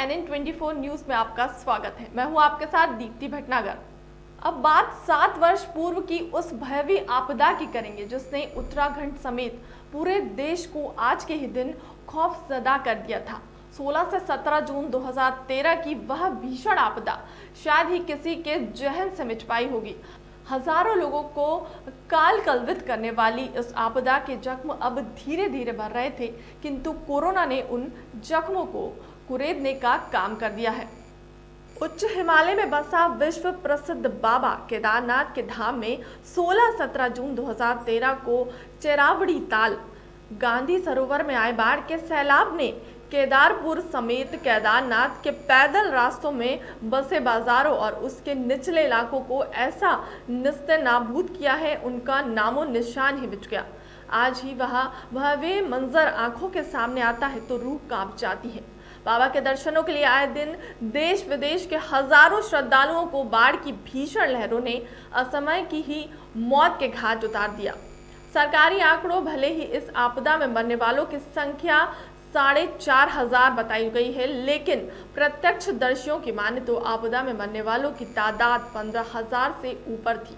NN24 news में आपका स्वागत है। मैं हूं आपके साथ दीप्ति भटनागर। अब बात 7 वर्ष पूर्व की उस भयावह आपदा की करेंगे जिसने उत्तराखंड समेत पूरे देश को आज के ही दिन खौफजदा कर दिया था। 16 से 17 जून 2013 की वह भीषण आपदा शायद ही किसी के जहन से मिट पाई होगी। हजारों लोगों को काल कलवित करने वाली इस आपदा के जख्म अब धीरे धीरे भर रहे थे, किंतु कोरोना ने उन जख्मों को कुरेदने का काम कर दिया है। उच्च हिमालय में बसा विश्व प्रसिद्ध बाबा केदारनाथ के धाम में 16-17 जून 2013 को चेरावड़ी ताल गांधी सरोवर में आए बाढ़ के सैलाब ने केदारपुर समेत केदारनाथ के पैदल रास्तों में बसे बाजारों और उसके निचले इलाकों को ऐसा निस्तेनाबूद किया है, उनका नामो निशान ही मिट गया। आज ही वह वे मंजर आंखों के सामने आता है तो रूह कांप जाती है। बाबा के दर्शनों के लिए आए दिन देश विदेश के हजारों श्रद्धालुओं को बाढ़ की भीषण लहरों ने असमय की ही मौत के घाट उतार दिया। सरकारी आंकड़ों भले ही इस आपदा में मरने वालों की संख्या 4,500 बताई गई है, लेकिन प्रत्यक्षदर्शियों की माने तो आपदा में मरने वालों की तादाद 15,000 से ऊपर थी।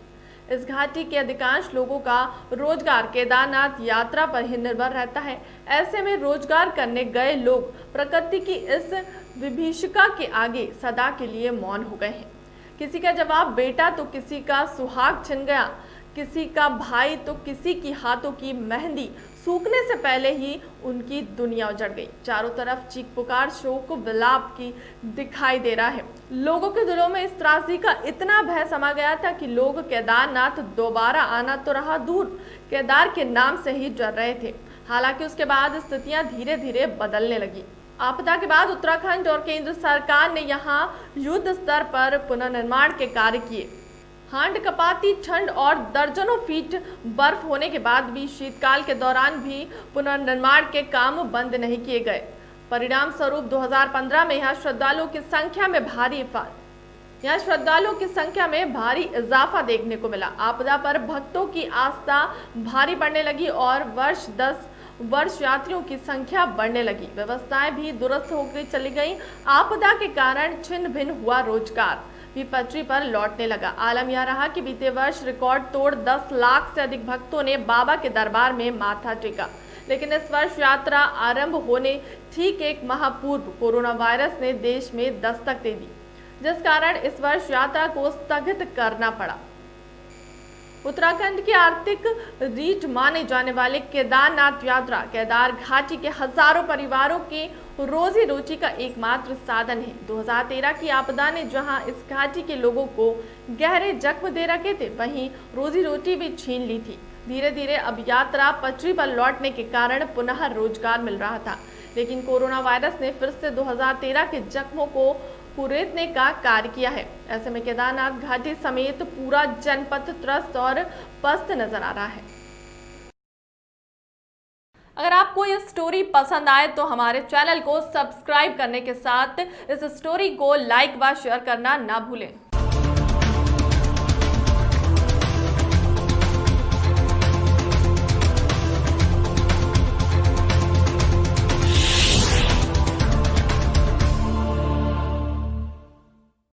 इस घाटी के अधिकांश लोगों का रोजगार केदारनाथ यात्रा पर ही निर्भर रहता है। ऐसे में रोजगार करने गए लोग प्रकृति की इस विभीषिका के आगे सदा के लिए मौन हो गए हैं। किसी का जवाब बेटा तो किसी का सुहाग छिन गया, किसी का भाई तो किसी की हाथों की मेहंदी सूखने से पहले ही उनकी दुनिया उजड़ गई। चारों तरफ चीख पुकार शोक विलाप की दिखाई दे रहा है। लोगों के दिलों में इस त्रासदी का इतना भय समा गया था कि लोग केदारनाथ दोबारा आना तो रहा दूर, केदार के नाम से ही डर रहे थे। हालांकि उसके बाद स्थितियां धीरे धीरे बदलने लगी। आपदा के बाद उत्तराखंड और केंद्र सरकार ने यहाँ युद्ध स्तर पर पुनर्निर्माण के कार्य किए। हांड कपाती ठंड और दर्जनों फीट बर्फ होने के बाद भी शीतकाल के दौरान भी पुनर्निर्माण के काम बंद नहीं किए गए। परिणाम स्वरूप 2015 में यहाँ श्रद्धालुओं की संख्या में भारी इजाफा देखने को मिला। आपदा पर भक्तों की आस्था भारी बढ़ने लगी और वर्ष यात्रियों की संख्या बढ़ने लगी। व्यवस्थाएं भी दुरुस्त होकर चली गई। आपदा के कारण छिन्न भिन्न हुआ रोजगार भी पटरी पर लौटने लगा। आलम यह रहा कि बीते वर्ष रिकॉर्ड तोड़ 10 लाख से अधिक भक्तों ने बाबा के दरबार में माथा टेका, लेकिन इस वर्ष यात्रा आरंभ होने ठीक एक माह पूर्व कोरोना वायरस ने देश में दस्तक दे दी, जिस कारण इस वर्ष यात्रा को स्थगित करना पड़ा। उत्तराखंड की आर्थिक रीढ़ माने जाने वाले केदारनाथ यात्रा केदार घाटी के हजारों परिवारों के रोजी रोटी का एकमात्र साधन है। 2013 की आपदा ने जहां इस घाटी के लोगों को गहरे जख्म दे रखे थे, वहीं रोजी रोटी भी छीन ली थी। धीरे धीरे अब यात्रा पटरी पर लौटने के कारण पुनः रोजगार मिल रहा था, लेकिन कोरोना वायरस ने फिर से 2013 के जख्मों को कुरेदने का कार्य किया है। ऐसे में केदारनाथ घाटी समेत पूरा जनपद त्रस्त और पस्त नजर आ रहा है। अगर आपको ये स्टोरी पसंद आए तो हमारे चैनल को सब्सक्राइब करने के साथ इस स्टोरी को लाइक व शेयर करना ना भूलें।